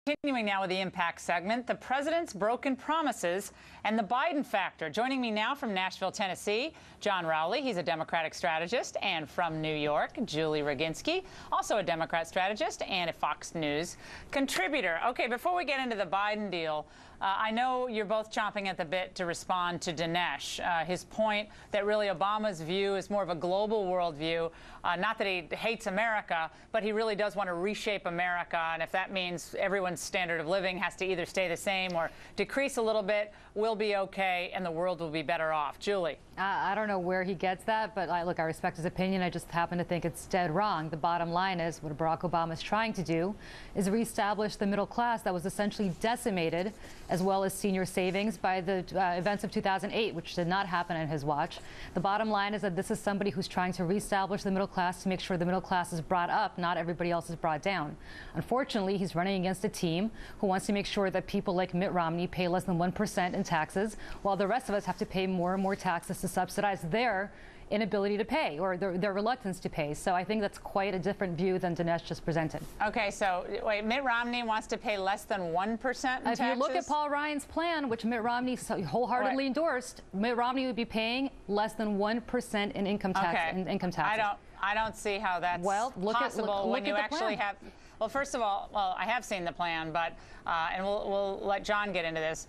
Continuing now with the Impact segment, the president's broken promises and the Biden factor. Joining me now from Nashville, Tennessee, John Rowley. He's a Democratic strategist. And from New York, Julie Roginski, also a Democrat strategist and a Fox News contributor. Okay, before we get into the Biden deal, I know you're both chomping at the bit to respond to Dinesh. His point that really Obama's view is more of a global worldview. Not that he hates America, but he really does want to reshape America. And if that means everyone's standard of living has to either stay the same or decrease a little bit, we'll be okay and the world will be better off. Julie. I don't know where he gets that, but I respect his opinion. I just happen to think it's dead wrong. The bottom line is what Barack Obama is trying to do is reestablish the middle class that was essentially decimated, as well as senior savings by the events of 2008, which did not happen on his watch. The bottom line is that this is somebody who's trying to reestablish the middle class to make sure the middle class is brought up, not everybody else is brought down. Unfortunately, he's running against a team who wants to make sure that people like Mitt Romney pay less than 1% in taxes, while the rest of us have to pay more and more taxes to subsidize their inability to pay or their reluctance to pay. So I think that's quite a different view than Dinesh just presented. Okay, so wait, Mitt Romney wants to pay less than 1% in taxes? If you look at Paul Ryan's plan, which Mitt Romney wholeheartedly endorsed, Mitt Romney would be paying less than 1% in income tax. Okay. Income taxes. I don't see how that's possible when you actually have. Well, first of all, I have seen the plan, but and we'll let John get into this.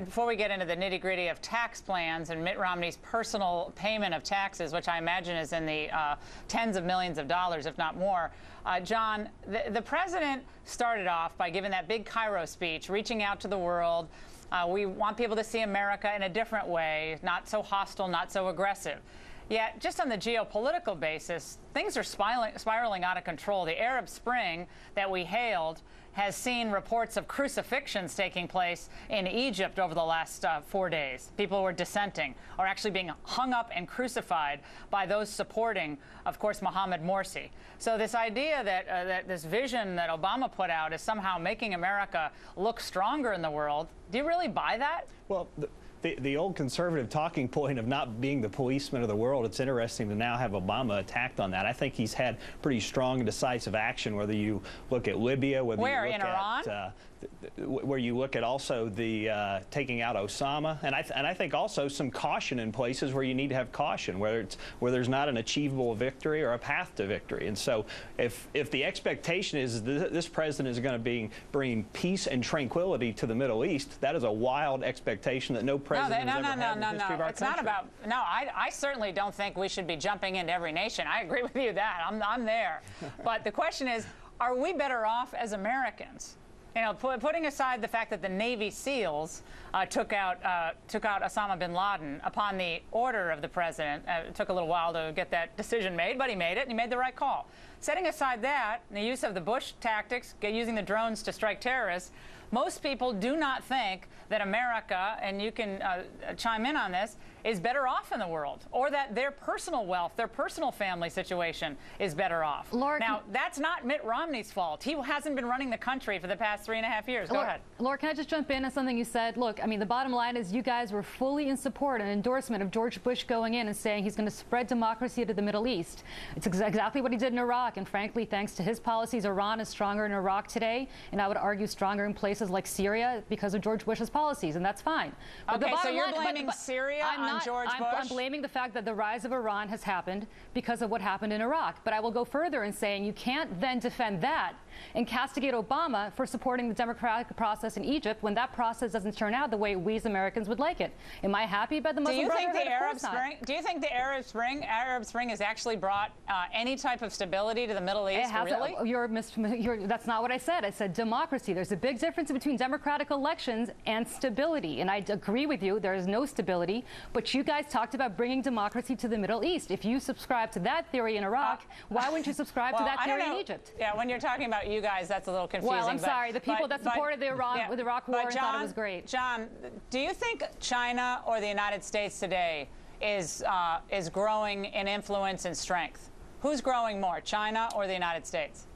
Before we get into the nitty-gritty of tax plans and Mitt Romney's personal payment of taxes, which I imagine is in the tens of millions of dollars, if not more, John, the president started off by giving that big Cairo speech, reaching out to the world. We want people to see America in a different way, not so hostile, not so aggressive. Yet, just on the geopolitical basis, things are spiraling out of control. The Arab Spring that we hailed has seen reports of crucifixions taking place in Egypt over the last 4 days. People who were dissenting are actually being hung up and crucified by those supporting, of course, Mohammed Morsi. So this idea that this vision that Obama put out is somehow making America look stronger in the world, do you really buy that? Well, the old conservative talking point of not being the policeman of the world, it's interesting to now have Obama attacked on that. I think he's had pretty strong and decisive action, whether you look at Libya, whether you look in Iran? Where you look at also the taking out Osama, and I think also some caution in places where you need to have caution, where there's not an achievable victory or a path to victory. And so if the expectation is this president is going to bring peace and tranquility to the Middle East, that is a wild expectation that no president has ever had in the history of our it's country. Not about. No, I certainly don't think we should be jumping into every nation. I agree with you that I'm there. But the question is, are we better off as Americans? You know, putting aside the fact that the Navy SEALs took out Osama bin Laden upon the order of the president. It took a little while to get that decision made, but he made it, and he made the right call. Setting aside that, and the use of the Bush tactics, using the drones to strike terrorists, most people do not think that America, and you can chime in on this, is better off in the world, or that their personal wealth, their personal family situation is better off. Now, that's not Mitt Romney's fault. He hasn't been running the country for the past 3.5 years. Go ahead. Laura, can I just jump in on something you said? Look, I mean, the bottom line is you guys were fully in support and endorsement of George Bush going in and saying he's going to spread democracy to the Middle East. It's exactly what he did in Iraq, and frankly, thanks to his policies, Iran is stronger in Iraq today, and I would argue stronger in places like Syria because of George Bush's policies, and that's fine. But okay, so you're blaming Syria on George Bush? I'm blaming the fact that the rise of Iran has happened because of what happened in Iraq. But I will go further in saying you can't then defend that and castigate Obama for supporting the democratic process in Egypt when that process doesn't turn out the way we as Americans would like it. Am I happy about the Muslim Brotherhood? Do you think the Arab Spring has actually brought any type of stability to the Middle East? Really? That's not what I said. I said democracy. There's a big difference between democratic elections and stability. And I agree with you. There is no stability. But you guys talked about bringing democracy to the Middle East. If you subscribe to that theory in Iraq, why wouldn't you subscribe to that theory in Egypt? Yeah, when you're talking about you guys, that's a little confusing. Well, I'm sorry. The people that supported the Iraq war and thought it was great. John, do you think China or the United States today is growing in influence and strength? Who's growing more, China or the United States?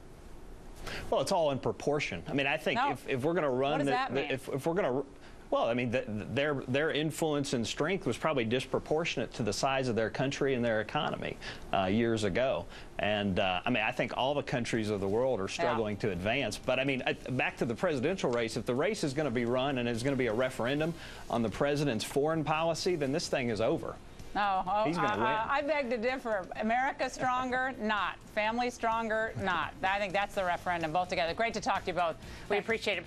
Well, it's all in proportion. I mean, I think if we're going to run, what does that mean? if we're going to Well, I mean, their influence and strength was probably disproportionate to the size of their country and their economy years ago. And I mean, I think all the countries of the world are struggling to advance. But I mean, back to the presidential race, if the race is going to be run and it's going to be a referendum on the president's foreign policy, then this thing is over. No, he's going to win. I beg to differ. America stronger? Not. Family stronger? Not. I think that's the referendum, both together. Great to talk to you both. We appreciate it.